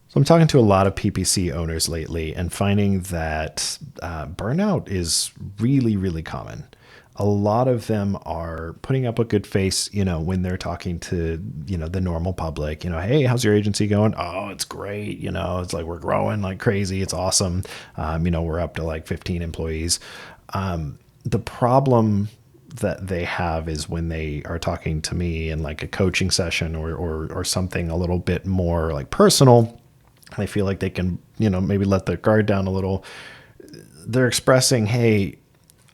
So I'm talking to a lot of PPC owners lately and finding that burnout is really, really common. A lot of them are putting up a good face, when they're talking to, the normal public, hey, how's your agency going? Oh, it's great. It's like we're growing like crazy. It's awesome. We're up to like 15 employees. The problem that they have is when they are talking to me in like a coaching session or something a little bit more like personal. They feel like they can, maybe let the guard down a little. They're expressing, hey,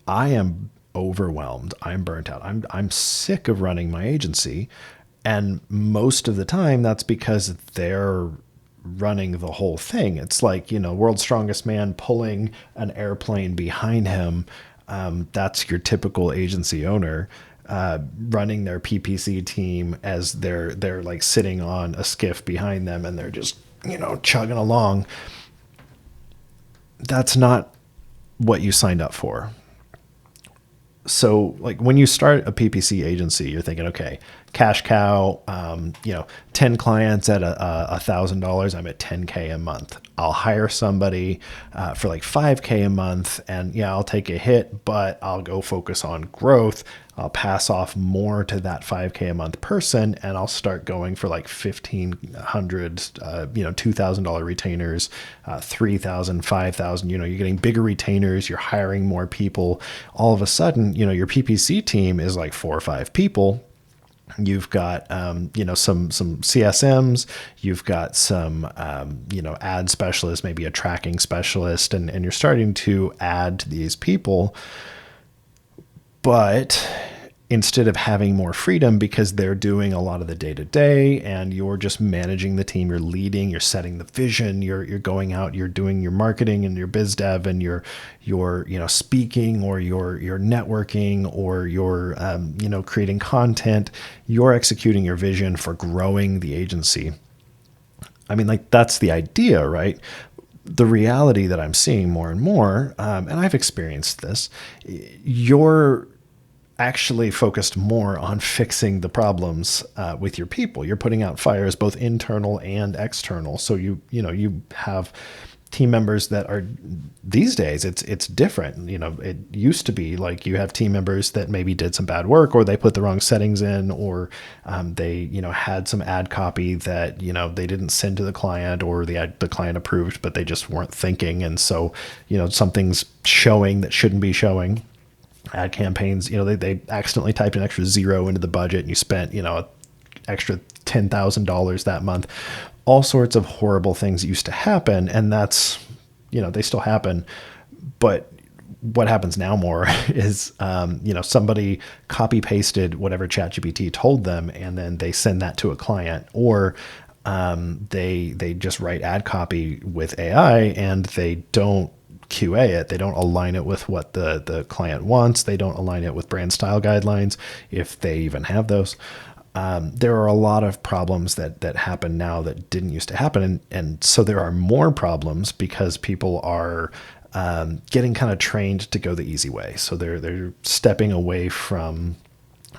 I am overwhelmed. I'm burnt out. I'm sick of running my agency. And most of the time that's because they're running the whole thing. It's like, world's strongest man pulling an airplane behind him. That's your typical agency owner. Running their PPC team as they're like sitting on a skiff behind them and they're just chugging along. That's not what you signed up for. So like when you start a PPC agency, you're thinking, okay, cash cow, 10 clients at $1,000. I'm at 10K a month. I'll hire somebody for like 5K a month, and yeah, I'll take a hit, but I'll go focus on growth. I'll pass off more to that 5K a month person, and I'll start going for like 1,500, $2,000 retainers, 3,000, 5,000. You're getting bigger retainers. You're hiring more people. All of a sudden, your PPC team is like 4 or 5 people. You've got, some CSMs, you've got some, ad specialists, maybe a tracking specialist, and you're starting to add to these people. But instead of having more freedom because they're doing a lot of the day to day and you're just managing the team, you're leading, you're setting the vision, you're going out, you're doing your marketing and your biz dev and you're speaking or you're networking or you're creating content, you're executing your vision for growing the agency. I mean, like that's the idea, right? The reality that I'm seeing more and more, and I've experienced this, you're actually focused more on fixing the problems with your people. You're putting out fires, both internal and external. So you have team members that are these days it's different. It used to be like you have team members that maybe did some bad work or they put the wrong settings in or they had some ad copy that they didn't send to the client or the client approved, but they just weren't thinking. And so something's showing that shouldn't be showing. Ad campaigns, they accidentally typed an extra 0 into the budget and you spent, extra $10,000 that month. All sorts of horrible things used to happen. And that's, they still happen. But what happens now more is, somebody copy pasted whatever ChatGPT told them, and then they send that to a client, or they just write ad copy with AI and they don't QA it. They don't align it with what the client wants. They don't align it with brand style guidelines, if they even have those. There are a lot of problems that happen now that didn't used to happen. And so there are more problems because people are getting kind of trained to go the easy way. So they're stepping away from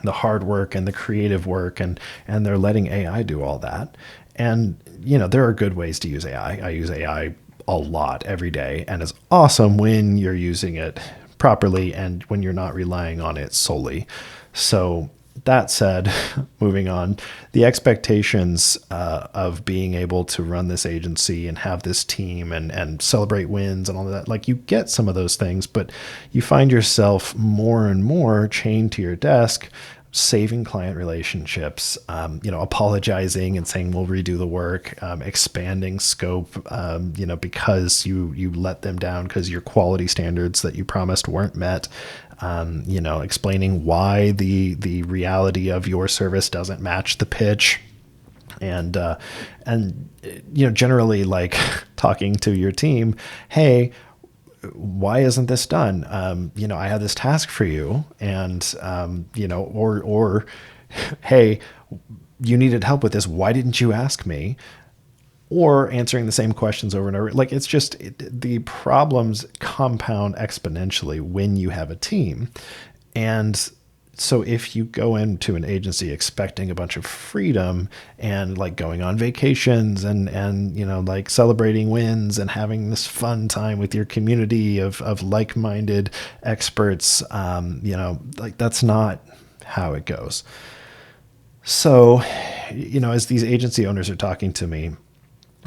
the hard work and the creative work and they're letting AI do all that. And, there are good ways to use AI. I use AI a lot every day, and it's awesome when you're using it properly and when you're not relying on it solely. So that said, moving on, the expectations of being able to run this agency and have this team and celebrate wins and all of that, like you get some of those things, but you find yourself more and more chained to your desk, saving client relationships, apologizing and saying, we'll redo the work, expanding scope, because you let them down because your quality standards that you promised weren't met, explaining why the reality of your service doesn't match the pitch. And generally like talking to your team, hey, why isn't this done? I have this task for you and, or, hey, you needed help with this. Why didn't you ask me? Or answering the same questions over and over. Like it's just, the problems compound exponentially when you have a team. And So if you go into an agency expecting a bunch of freedom and like going on vacations and like celebrating wins and having this fun time with your community of like-minded experts, like that's not how it goes. So, as these agency owners are talking to me,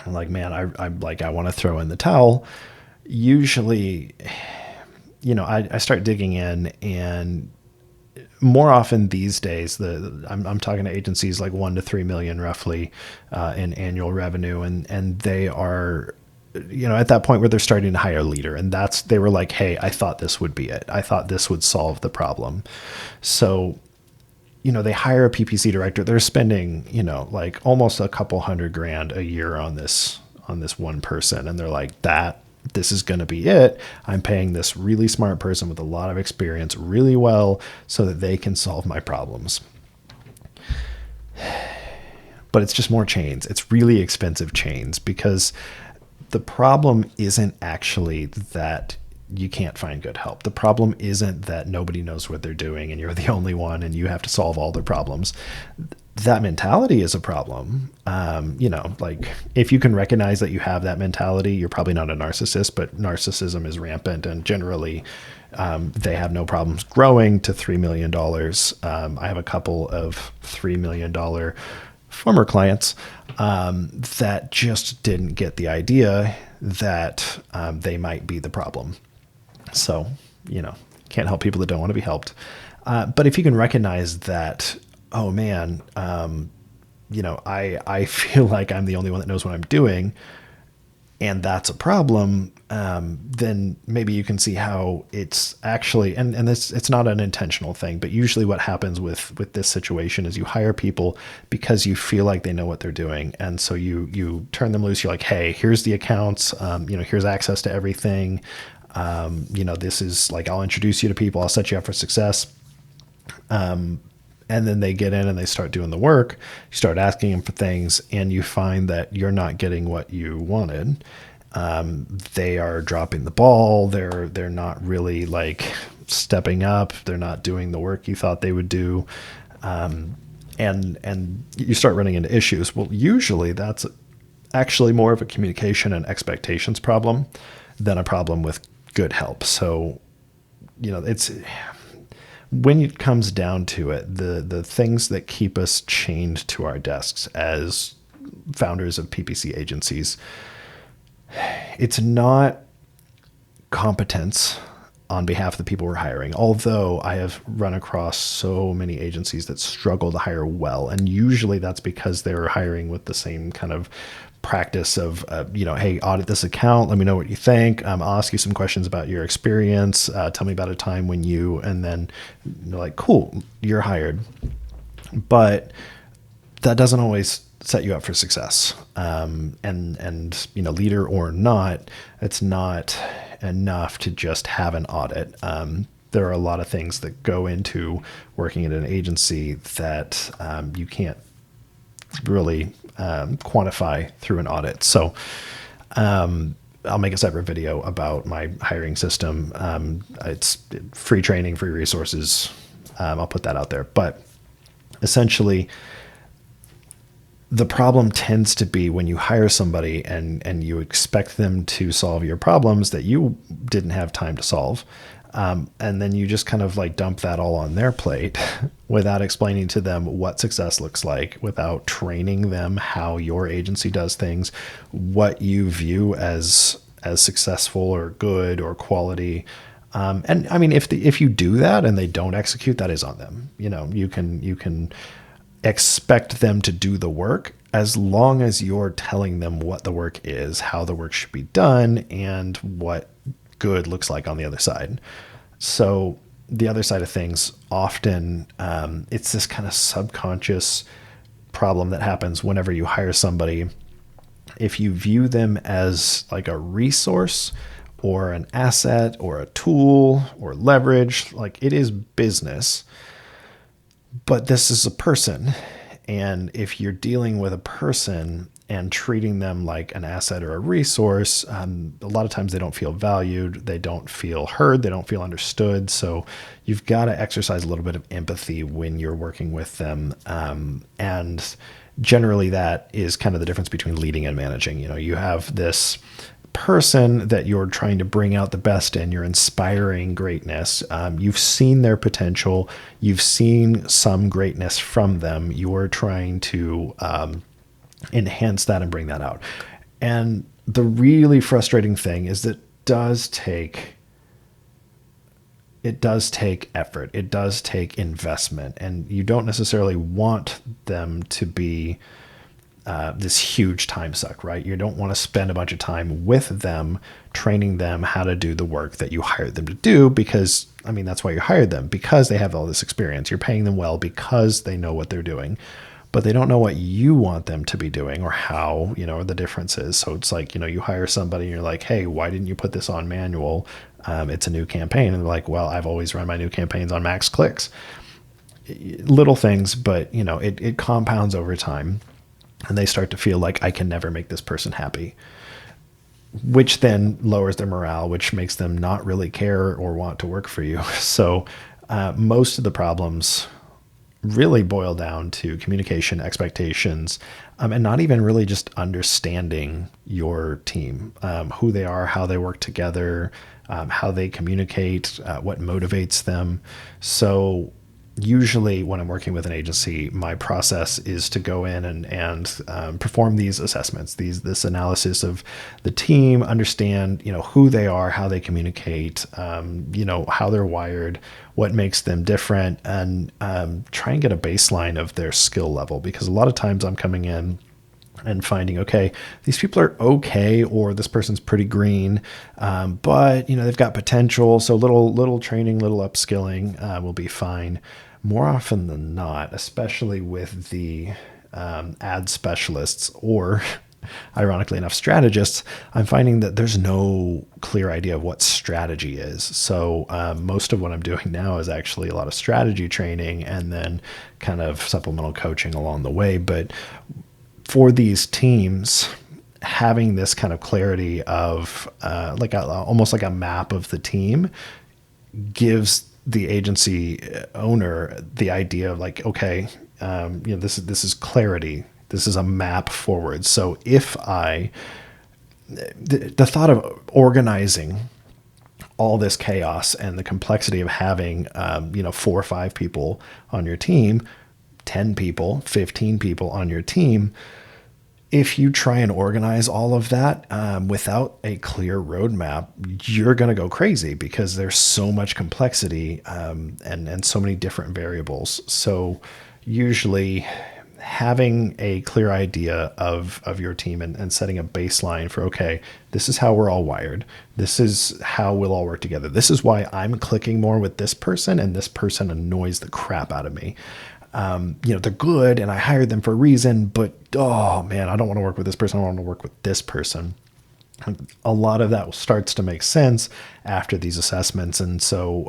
I'm like, man, I want to throw in the towel. Usually, I start digging in, and more often these days, I'm talking to agencies like 1 to 3 million roughly in annual revenue, and they are, at that point where they're starting to hire a leader, and they were like, hey, I thought this would be it. I thought this would solve the problem. So, they hire a PPC director. They're spending, like almost a couple $100,000 a year on this one person, and they're like, this is going to be it. I'm paying this really smart person with a lot of experience really well so that they can solve my problems. But it's just more chains. It's really expensive chains, because the problem isn't actually that you can't find good help. The problem isn't that nobody knows what they're doing and you're the only one and you have to solve all their problems. That mentality is a problem. Like if you can recognize that you have that mentality, you're probably not a narcissist, but narcissism is rampant, and generally they have no problems growing to $3 million. I have a couple of $3 million former clients that just didn't get the idea that they might be the problem. So, can't help people that don't want to be helped. But if you can recognize that, oh man, I feel like I'm the only one that knows what I'm doing, and that's a problem, then maybe you can see how it's actually, and this, it's not an intentional thing, but usually what happens with this situation is you hire people because you feel like they know what they're doing. And so you turn them loose. You're like, hey, here's the accounts, here's access to everything. This is like, I'll introduce you to people, I'll set you up for success. And then they get in and they start doing the work. You start asking them for things, and you find that you're not getting what you wanted. They are dropping the ball. They're not really like stepping up. They're not doing the work you thought they would do. And you start running into issues. Well, usually that's actually more of a communication and expectations problem than a problem with good help. So, it's, when it comes down to it, the things that keep us chained to our desks as founders of PPC agencies, it's not competence on behalf of the people we're hiring. Although I have run across so many agencies that struggle to hire well. And usually that's because they're hiring with the same kind of practice of, hey, audit this account. Let me know what you think. I'll ask you some questions about your experience. Tell me about a time when and then they're like, cool, you're hired. But that doesn't always set you up for success. Leader or not, it's not enough to just have an audit. There are a lot of things that go into working at an agency that you can't really quantify through an audit. So I'll make a separate video about my hiring system. It's free training, free resources. I'll put that out there. But essentially, the problem tends to be when you hire somebody and you expect them to solve your problems that you didn't have time to solve. And then you just kind of like dump that all on their plate without explaining to them what success looks like, without training them how your agency does things, what you view as successful or good or quality. And I mean, if you do that and they don't execute, that is on them. You can expect them to do the work as long as you're telling them what the work is, how the work should be done, and what good looks like on the other side. So the other side of things, often it's this kind of subconscious problem that happens whenever you hire somebody. If you view them as like a resource or an asset or a tool or leverage, like it is business, but this is a person. And if you're dealing with a person and treating them like an asset or a resource, a lot of times they don't feel valued, they don't feel heard, they don't feel understood. So you've got to exercise a little bit of empathy when you're working with them. And generally that is kind of the difference between leading and managing. You have this person that you're trying to bring out the best in, you're inspiring greatness. You've seen their potential, you've seen some greatness from them. You're trying to enhance that and bring that out. And the really frustrating thing is that it does take effort. It does take investment, and you don't necessarily want them to be this huge time suck, right? You don't want to spend a bunch of time with them, training them how to do the work that you hired them to do, because that's why you hired them, because they have all this experience. You're paying them well because they know what they're doing, but they don't know what you want them to be doing or how, the differences. So it's like, you hire somebody and you're like, hey, why didn't you put this on manual? It's a new campaign. And they're like, well, I've always run my new campaigns on max clicks. Little things, but it compounds over time, and they start to feel like I can never make this person happy, which then lowers their morale, which makes them not really care or want to work for you. So most of the problems really boil down to communication, expectations, and not even really just understanding your team, who they are, how they work together, how they communicate, what motivates them. So usually when I'm working with an agency, my process is to go in and perform these assessments, this analysis of the team, understand, who they are, how they communicate, how they're wired, what makes them different, and try and get a baseline of their skill level. Because a lot of times I'm coming in and finding, okay, these people are okay, or this person's pretty green, but they've got potential. So little training, little upskilling will be fine. More often than not, especially with the ad specialists or, ironically enough, strategists, I'm finding that there's no clear idea of what strategy is. So most of what I'm doing now is actually a lot of strategy training and then kind of supplemental coaching along the way. But for these teams, having this kind of clarity of almost like a map of the team gives the agency owner the idea of like, okay, this is clarity. This is a map forward. So if the thought of organizing all this chaos and the complexity of having, 4 or 5 people on your team, 10 people, 15 people on your team, if you try and organize all of that without a clear roadmap, you're going to go crazy because there's so much complexity and so many different variables. So usually having a clear idea of your team and setting a baseline for, okay, this is how we're all wired. This is how we'll all work together. This is why I'm clicking more with this person and this person annoys the crap out of me. They're good and I hired them for a reason, but, oh man, I don't want to work with this person. I want to work with this person. A lot of that starts to make sense after these assessments. And so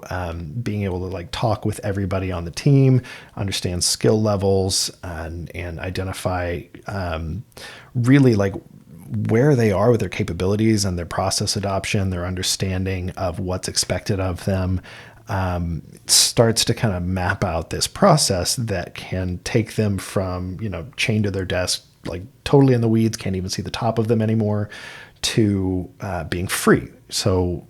being able to talk with everybody on the team, understand skill levels and identify really where they are with their capabilities and their process adoption, their understanding of what's expected of them, starts to kind of map out this process that can take them from, chained to their desk, totally in the weeds, can't even see the top of them anymore, to being free. So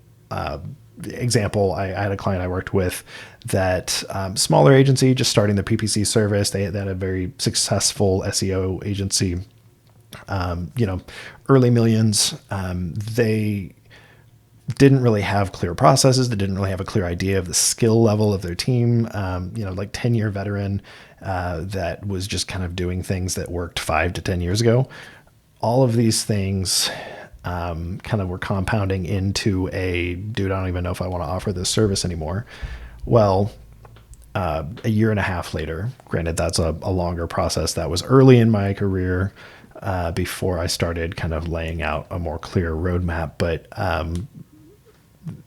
example, I had a client I worked with that smaller agency, just starting the PPC service. They had a very successful SEO agency, early millions. They didn't really have clear processes. They didn't really have a clear idea of the skill level of their team. 10-year veteran that was just kind of doing things that worked 5 to 10 years ago. All of these things kind of were compounding into a, dude, I don't even know if I want to offer this service anymore. Well, a year and a half later, granted, that's a longer process. That was early in my career before I started kind of laying out a more clear roadmap. But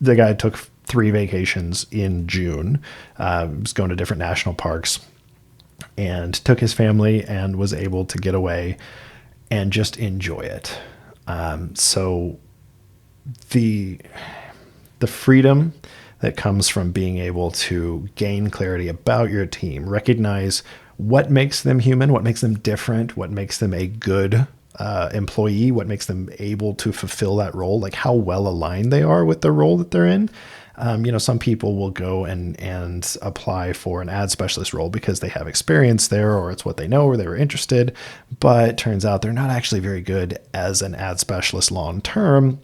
the guy took 3 vacations in June, was going to different national parks, and took his family and was able to get away and just enjoy it. So the freedom that comes from being able to gain clarity about your team, recognize what makes them human, what makes them different, what makes them a good employee, what makes them able to fulfill that role, like how well aligned they are with the role that they're in. Some people will go and apply for an ad specialist role because they have experience there, or it's what they know, or they were interested, but it turns out they're not actually very good as an ad specialist long term.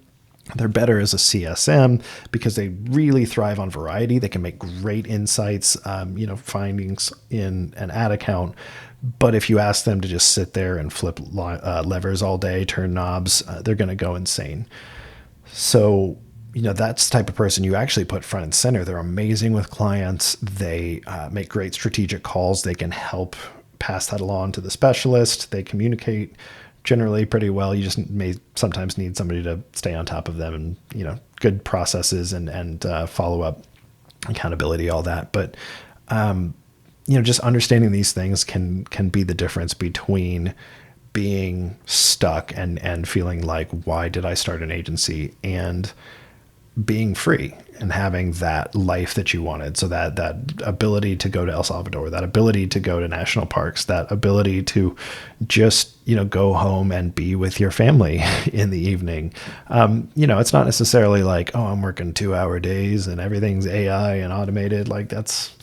They're better as a CSM because they really thrive on variety. They can make great insights, findings in an ad account. But if you ask them to just sit there and flip levers all day, turn knobs, they're going to go insane. So, that's the type of person you actually put front and center. They're amazing with clients. They make great strategic calls. They can help pass that along to the specialist. They communicate generally pretty well. You just may sometimes need somebody to stay on top of them, and good processes and follow up, accountability, all that. But just understanding these things can be the difference between being stuck and feeling like, why did I start an agency, and being free and having that life that you wanted. So that ability to go to El Salvador, that ability to go to national parks, that ability to just, go home and be with your family in the evening. It's not necessarily like, oh, I'm working 2-hour days and everything's AI and automated. Like it's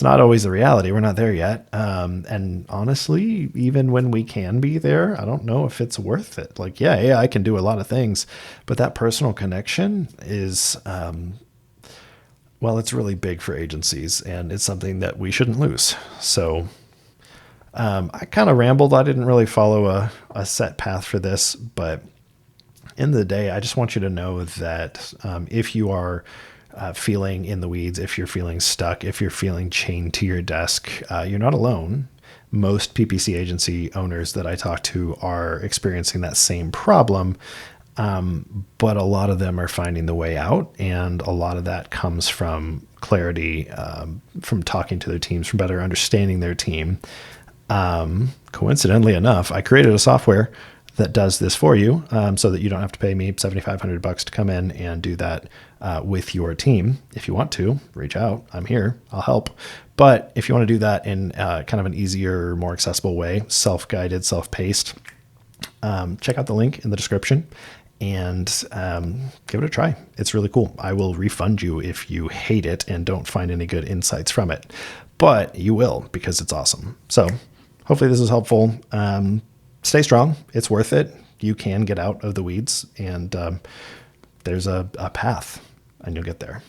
not always the reality. We're not there yet. And honestly, even when we can be there, I don't know if it's worth it. Like, yeah, AI can do a lot of things, but that personal connection is, it's really big for agencies, and it's something that we shouldn't lose. So I kind of rambled. I didn't really follow a set path for this, but in the day, I just want you to know that if you are feeling in the weeds, if you're feeling stuck, if you're feeling chained to your desk, you're not alone. Most PPC agency owners that I talk to are experiencing that same problem, but a lot of them are finding the way out, and a lot of that comes from clarity, from talking to their teams, from better understanding their team. Coincidentally enough, I created a software that does this for you, so that you don't have to pay me $7,500 to come in and do that with your team. If you want to, reach out. I'm here. I'll help. But if you want to do that in kind of an easier, more accessible way, self-guided, self-paced, check out the link in the description and give it a try. It's really cool. I will refund you if you hate it and don't find any good insights from it. But you will, because it's awesome. So hopefully this is helpful. Stay strong. It's worth it. You can get out of the weeds, and there's a path, and you'll get there.